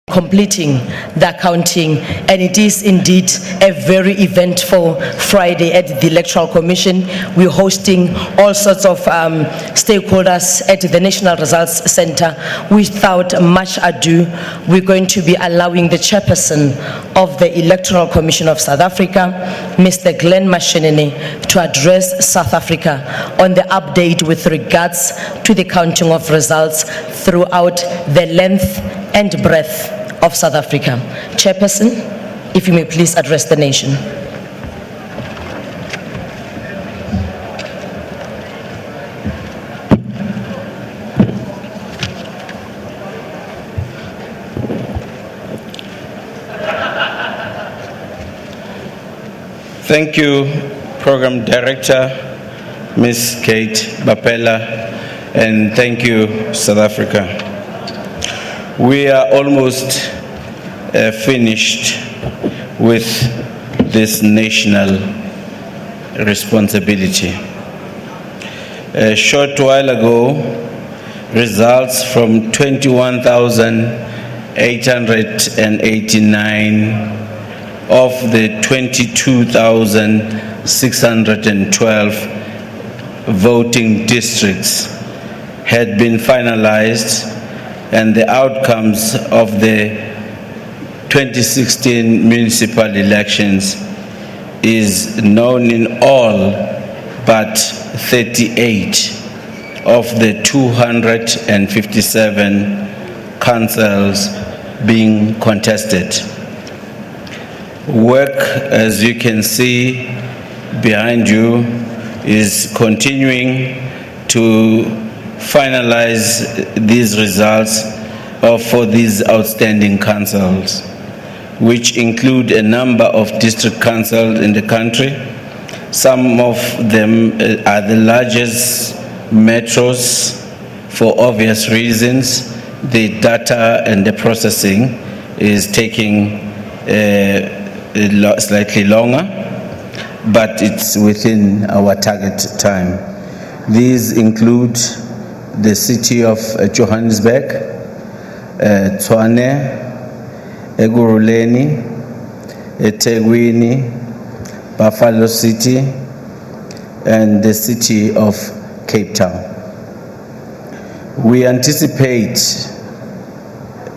completing the accounting, and it is indeed a very eventful Friday at the Electoral Commission. We're hosting all sorts of stakeholders at the National Results Center. Without much ado, we're going to be allowing the chairperson of the Electoral Commission of South Africa, Mr. Glenn Mashinini, to address South Africa on the update with regards to the counting of results throughout the length and breadth of South Africa. Chairperson, if you may please address the nation. Thank you, Program Director, Ms. Kate Bapela, and thank you, South Africa. We are almost finished with this national responsibility. A short while ago, results from 21,889 of the 22,612 voting districts had been finalized, and the outcomes of the 2016 municipal elections is known in all but 38 of the 257 councils being contested. Work, as you can see behind you, is continuing to finalize these results for these outstanding councils, which include a number of district councils in the country. Some of them are the largest metros for obvious reasons. The data and the processing is taking slightly longer, but it's within our target time. These include the city of Johannesburg, Tshwane, Ekurhuleni, eThekwini, Buffalo City, and the city of Cape Town. We anticipate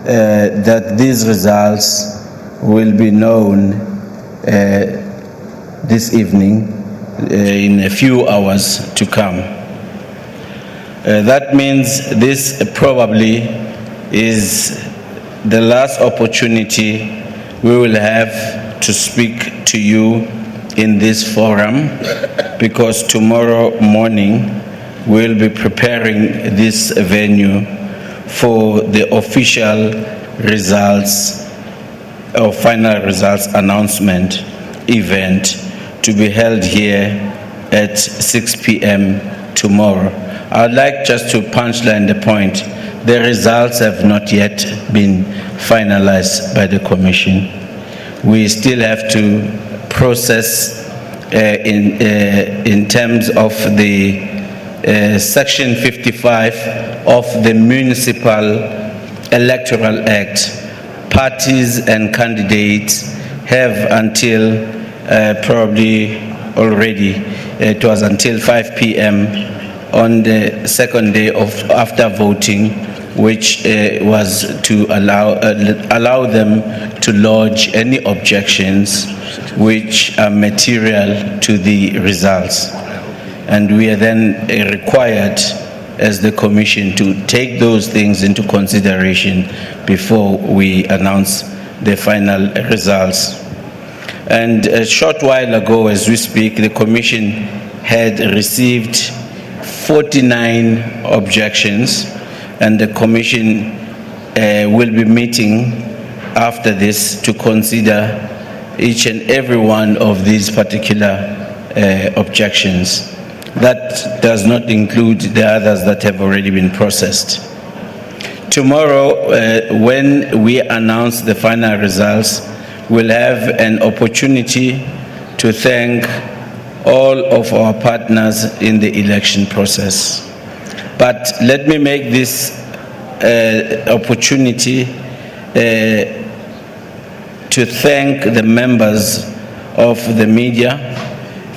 that these results will be known this evening in a few hours to come. That means this probably is the last opportunity we will have to speak to you in this forum, because tomorrow morning we'll be preparing this venue for the official results or final results announcement event to be held here at 6 p.m. tomorrow. I would like just to punchline the point. The results have not yet been finalized by the Commission. We still have to process in terms of the Section 55 of the Municipal Electoral Act. Parties and candidates have until probably already, it was until 5 p.m. on the second day of after voting, which was to allow them to lodge any objections which are material to the results. And we are then required as the Commission to take those things into consideration before we announce the final results. And a short while ago, as we speak, the Commission had received 49 objections, and the Commission will be meeting after this to consider each and every one of these particular objections. That does not include the others that have already been processed. Tomorrow, when we announce the final results, we'll have an opportunity to thank all of our partners in the election process. But let me make this opportunity to thank the members of the media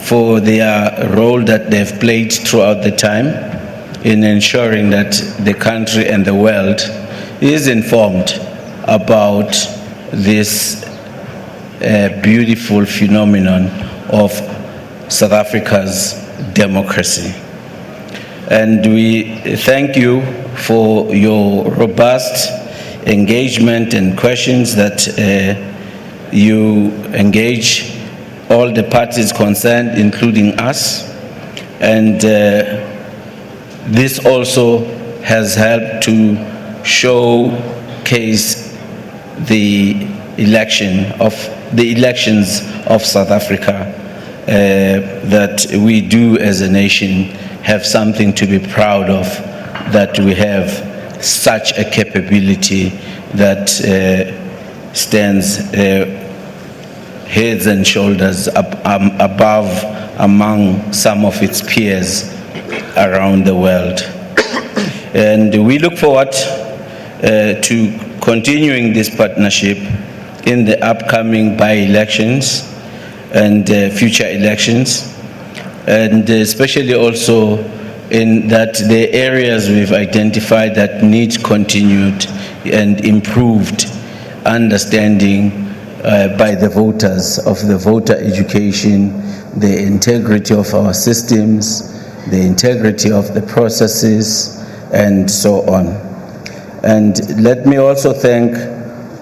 for their role that they've played throughout the time in ensuring that the country and the world is informed about this beautiful phenomenon of South Africa's democracy. And we thank you for your robust engagement and questions that you engage all the parties concerned, including us. And this also has helped to showcase the elections of South Africa, that we do as a nation have something to be proud of, that we have such a capability that stands heads and shoulders above among some of its peers around the world. And we look forward to continuing this partnership in the upcoming by-elections and future elections, and especially also in that the areas we've identified that need continued and improved understanding by the voters of the voter education, the integrity of our systems, the integrity of the processes, and so on. And let me also thank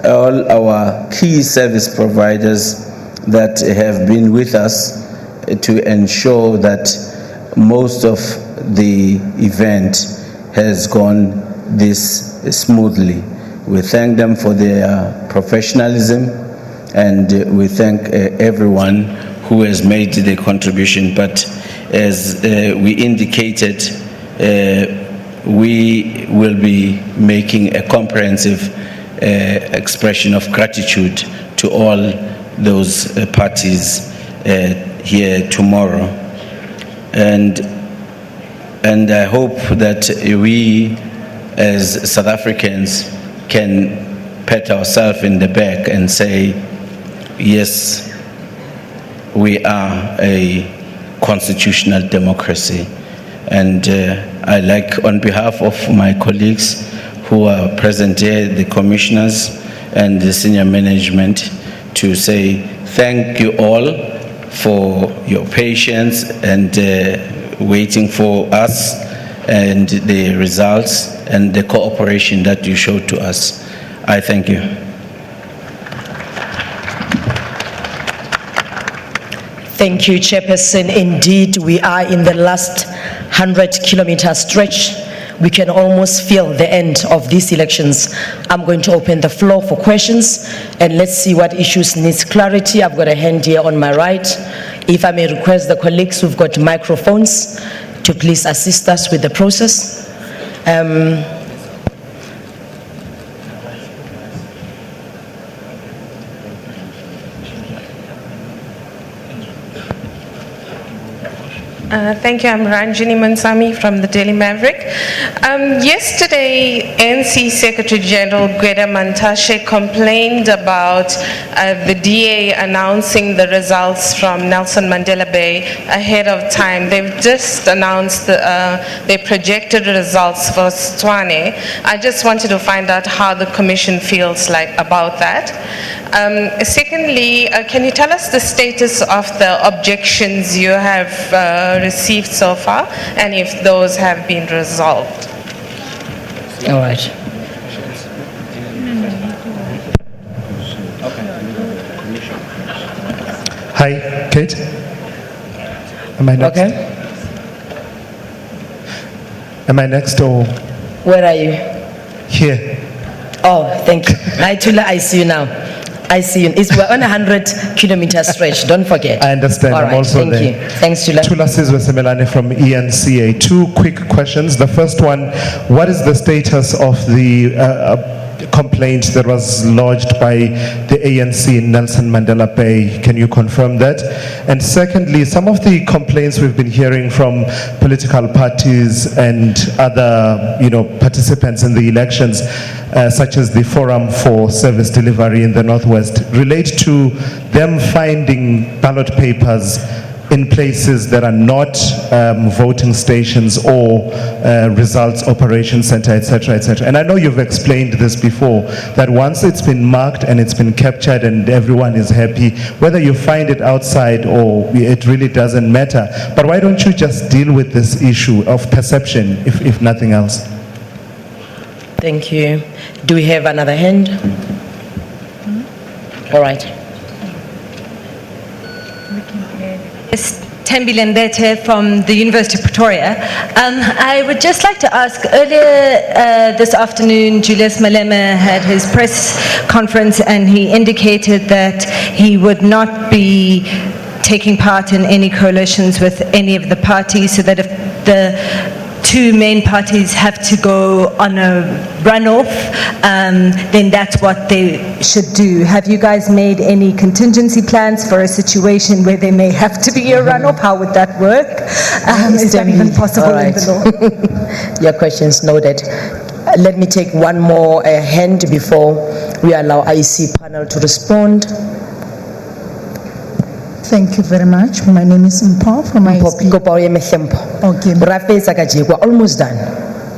all our key service providers that have been with us to ensure that most of the event has gone this smoothly. We thank them for their professionalism, and we thank everyone who has made the contribution. But as we indicated, we will be making a comprehensive expression of gratitude to all those parties here tomorrow. And I hope that we as South Africans can pat ourselves in the back and say, yes, we are a constitutional democracy. And I like, on behalf of my colleagues who are present here, the commissioners and the senior management, to say thank you all for your patience and waiting for us and the results and the cooperation that you showed to us. I thank you. Thank you, Chairperson. Indeed, we are in the last 100-kilometer stretch. We can almost feel the end of these elections. I'm going to open the floor for questions, and let's see what issues needs clarity. I've got a hand here on my right. If I may request the colleagues who've got microphones to please assist us with the process. Thank you. I'm Ranjini Mansami from the Daily Maverick. Yesterday, NC Secretary General Gwede Mantashe complained about the DA announcing the results from Nelson Mandela Bay ahead of time. They've just announced their projected results for Setswana. I just wanted to find out how the Commission feels like about that. Secondly, can you tell us the status of the objections you have received so far, and if those have been resolved? All right. Hi, Kate. Am I next? Okay. Am I next or Where are you? here? Oh, thank you. Hi, Tula, I see you now. I see you. We're on a 100-kilometer stretch, don't forget. I understand. All I'm right, also thank there. you. Thanks, Tula. Tula Sizwe Semelane from ENCA. Two quick questions. The first one, what is the status of the complaint that was lodged by the ANC in Nelson Mandela Bay. Can you confirm that? And secondly, some of the complaints we've been hearing from political parties and other, participants in the elections, such as the Forum for Service Delivery in the Northwest, relate to them finding ballot papers in places that are not voting stations or results operation center, etc., etc. And I know you've explained this before, that once it's been marked and it's been captured and everyone is happy, whether you find it outside or it really doesn't matter. But why don't you just deal with this issue of perception, if nothing else? Thank you. Do we have another hand? All right. Tembi Lembete from the University of Pretoria. I would just like to ask, earlier this afternoon, Julius Malema had his press conference and he indicated that he would not be taking part in any coalitions with any of the parties, so that if the two main parties have to go on a runoff, then that's what they should do. Have you guys made any contingency plans for a situation where there may have to be a runoff? How would that work? Is that even possible in the law? Your question's noted. Let me take one more hand before we allow IEC panel to respond. Thank you very much. My name is Mpo from IEC. Okay. We're almost done.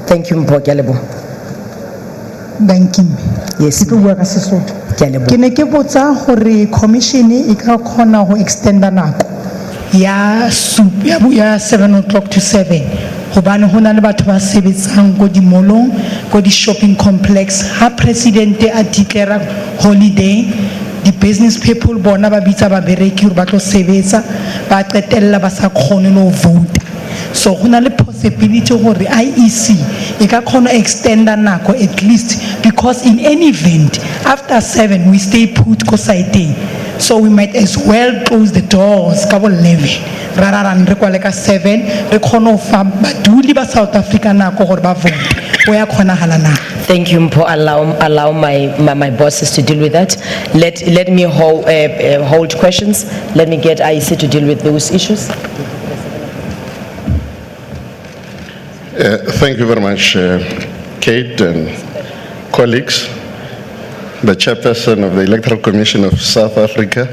Thank you, Mpo. Thank you. Yes. Ke bua ka Sesotho. Ke ne ke botsa gore commission e ka kgona go extenda nako ya 7 o'clock to 7. Hobane hona le batho ba sebetsang go di molong, go di shopping complex. Ha president a declare holiday, the business people bona ba bitsa ba bereki hore ba tlo sebetsa, ba qetella ba sa kgone no vote. So hona le possibility gore IEC e ka kgona extenda nako at least, because in any event after 7 we stay put ko site, so we might as well close the doors ka bo 11 rather than re kwale ka 7 re kgona go fa baduli ba South Africa nako gore ba vote go ya kgonagala na. Thank you, Mpo. Allow my bosses to deal with that. Let me hold questions. Let me get IEC to deal with those issues. Thank you very much, Kate and colleagues, the chairperson of the Electoral Commission of South Africa.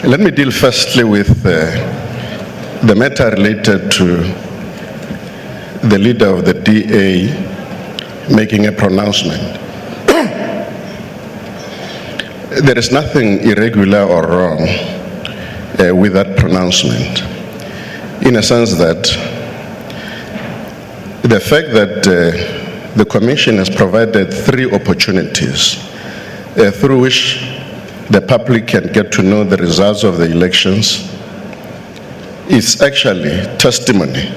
Let me deal firstly with the matter related to the leader of the DA making a pronouncement. There is nothing irregular or wrong with that pronouncement, in a sense that the fact that the Commission has provided 3 opportunities through which the public can get to know the results of the elections is actually testimony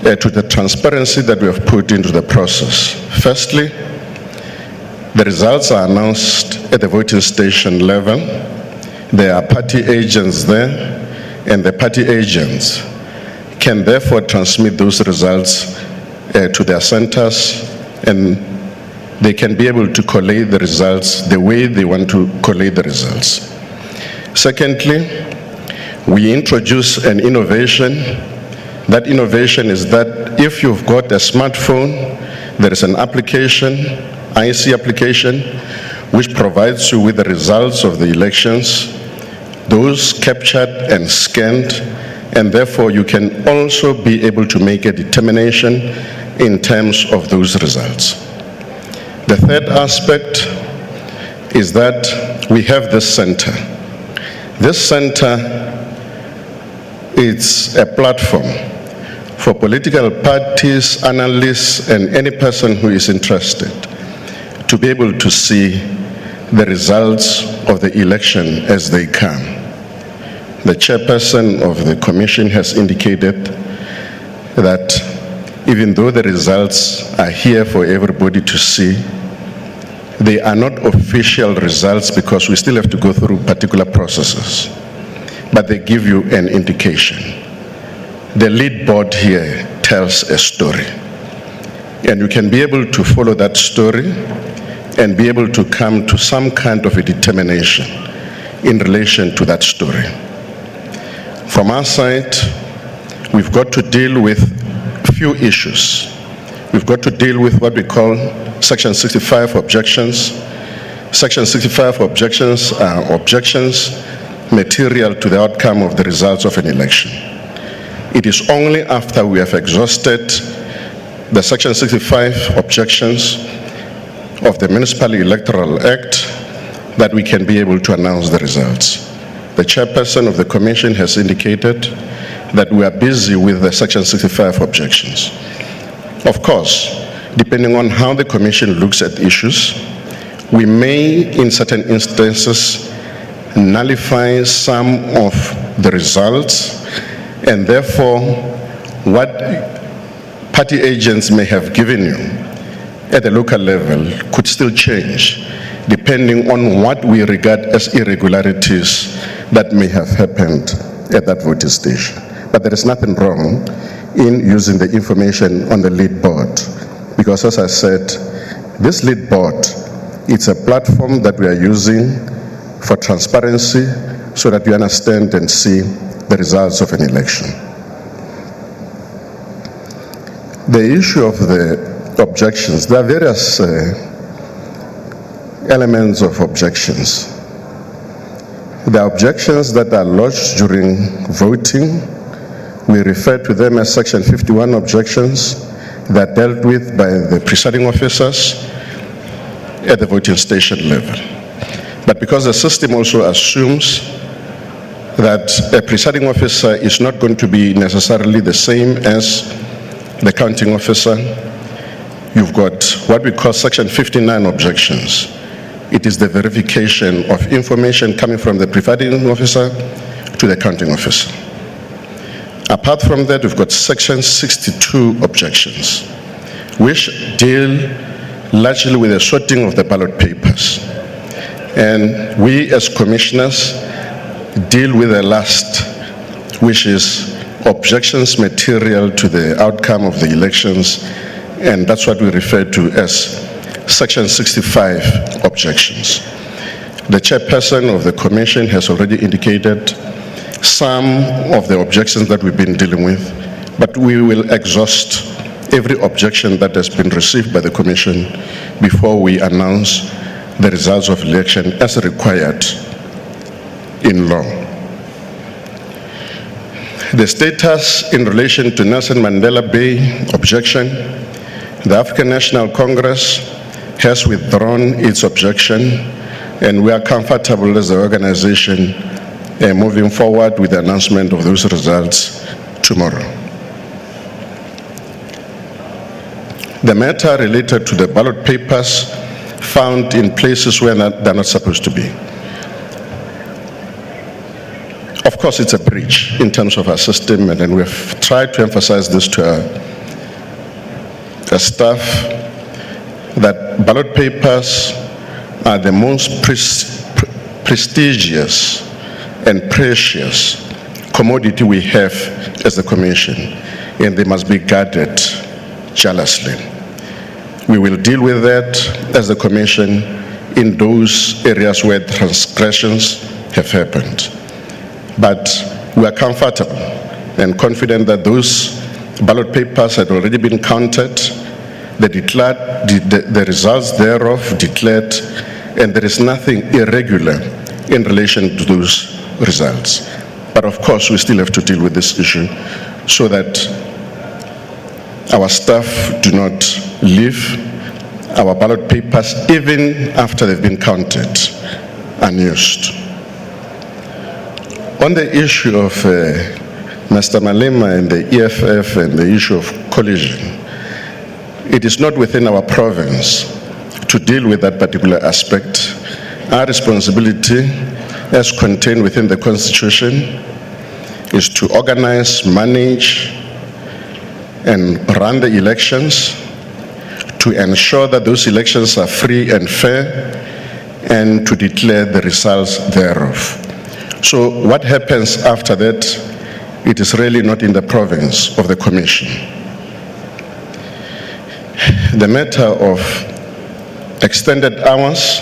to the transparency that we have put into the process. Firstly, the results are announced at the voting station level. There are party agents there, and the party agents can therefore transmit those results to their centers, and they can be able to collate the results the way they want to collate the results. Secondly, we introduce an innovation. That innovation is that if you've got a smartphone, there is an application, IEC application, which provides you with the results of the elections, those captured and scanned, and therefore you can also be able to make a determination in terms of those results. The third aspect is that we have this center. This center is a platform for political parties, analysts, and any person who is interested to be able to see the results of the election as they come. The chairperson of the commission has indicated that even though the results are here for everybody to see, they are not official results because we still have to go through particular processes, but they give you an indication. The lead board here tells a story. And you can be able to follow that story and be able to come to some kind of a determination in relation to that story. From our side, we've got to deal with few issues. We've got to deal with what we call Section 65 objections. Section 65 objections are objections material to the outcome of the results of an election. It is only after we have exhausted the Section 65 objections of the Municipal Electoral Act that we can be able to announce the results. The chairperson of the commission has indicated that we are busy with the Section 65 objections. Of course, depending on how the commission looks at issues, we may, in certain instances, nullify some of the results, and therefore, what party agents may have given you at the local level could still change, depending on what we regard as irregularities that may have happened at that voting station. But there is nothing wrong in using the information on the lead board, because as I said, this lead board, it's a platform that we are using for transparency so that you understand and see the results of an election. The issue of the objections, there are various elements of objections. The objections that are lodged during voting, we refer to them as Section 51 objections that are dealt with by the presiding officers at the voting station level. But because the system also assumes that a presiding officer is not going to be necessarily the same as the counting officer, you've got what we call Section 59 objections. It is the verification of information coming from the presiding officer to the counting officer. Apart from that, we've got Section 62 objections, which deal largely with the sorting of the ballot papers. And we as commissioners deal with the last, which is objections material to the outcome of the elections, and that's what we refer to as Section 65 objections. The chairperson of the commission has already indicated some of the objections that we've been dealing with, but we will exhaust every objection that has been received by the commission before we announce the results of election as required in law. The status in relation to Nelson Mandela Bay objection, the African National Congress has withdrawn its objection, and we are comfortable as the organization moving forward with the announcement of those results tomorrow. The matter related to the ballot papers found in places where they're not supposed to be. Of course, it's a breach in terms of our system, and we've tried to emphasize this to our staff, that ballot papers are the most prestigious and precious commodity we have as the commission, and they must be guarded jealously. We will deal with that as the commission in those areas where transgressions have happened. But we are comfortable and confident that those ballot papers had already been counted, the results thereof declared, and there is nothing irregular in relation to those results. But of course, we still have to deal with this issue so that our staff do not leave our ballot papers, even after they've been counted, unused. On the issue of Mr. Malema and the EFF and the issue of collusion, it is not within our province to deal with that particular aspect. Our responsibility, as contained within the Constitution, is to organize, manage, and run the elections, to ensure that those elections are free and fair, and to declare the results thereof. So what happens after that, it is really not in the province of the commission. the matter of extended hours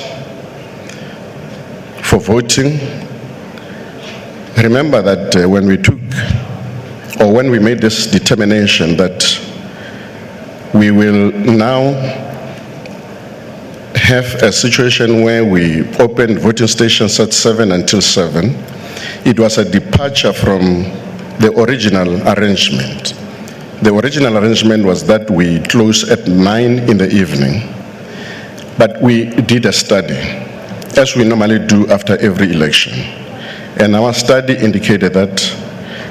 for voting, remember that when we made this determination that we will now have a situation where we open voting stations at 7 until 7, it was a departure from the original arrangement. The original arrangement was that we close at 9 in the evening, but we did a study, as we normally do after every election. And our study indicated that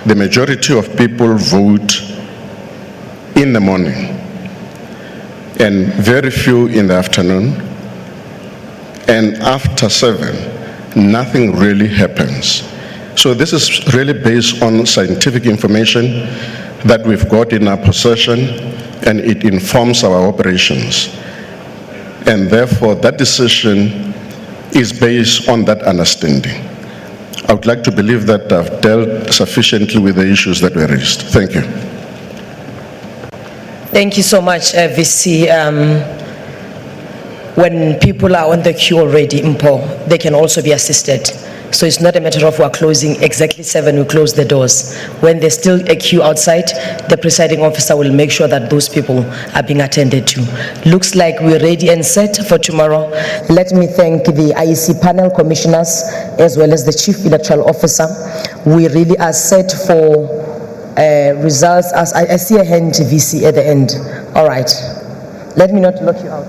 the majority of people vote in the morning and very few in the afternoon. And after 7, nothing really happens. So this is really based on scientific information that we've got in our possession, and it informs our operations. And therefore, that decision is based on that understanding. I would like to believe that I've dealt sufficiently with the issues that were raised. Thank you. Thank you so much, VC. When people are on the queue already, they can also be assisted. So it's not a matter of we're closing exactly 7, we close the doors. When there's still a queue outside, the presiding officer will make sure that those people are being attended to. Looks like we're ready and set for tomorrow. Let me thank the IEC panel commissioners as well as the chief electoral officer. We really are set for results. As I see a hand, VC, at the end. All right. Let me not lock you out.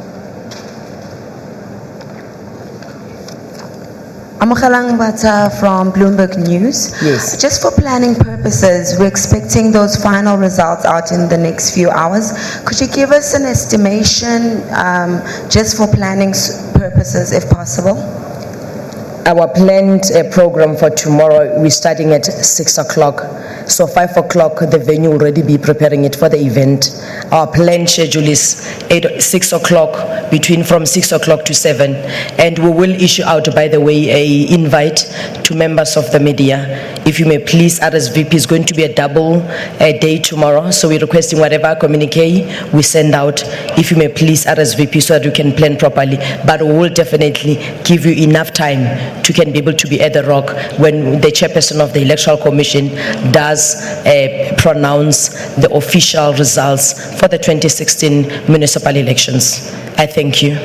Amogelang Bata from Bloomberg News. Yes. Just for planning purposes, we're expecting those final results out in the next few hours. Could you give us an estimation just for planning purposes, if possible? Our planned program for tomorrow, we're starting at 6 o'clock. So 5 o'clock, the venue will already be preparing it for the event. Our planned schedule is 6 o'clock, from 6 o'clock to 7. And we will issue out, by the way, an invite to members of the media. If you may please RSVP, it's going to be a double day tomorrow. So we're requesting whatever communique we send out, if you may please RSVP so that you can plan properly. But we will definitely give you enough time to can be able to be at the Rock when the chairperson of the Electoral Commission does pronounce the official results for the 2016 municipal elections. I thank you.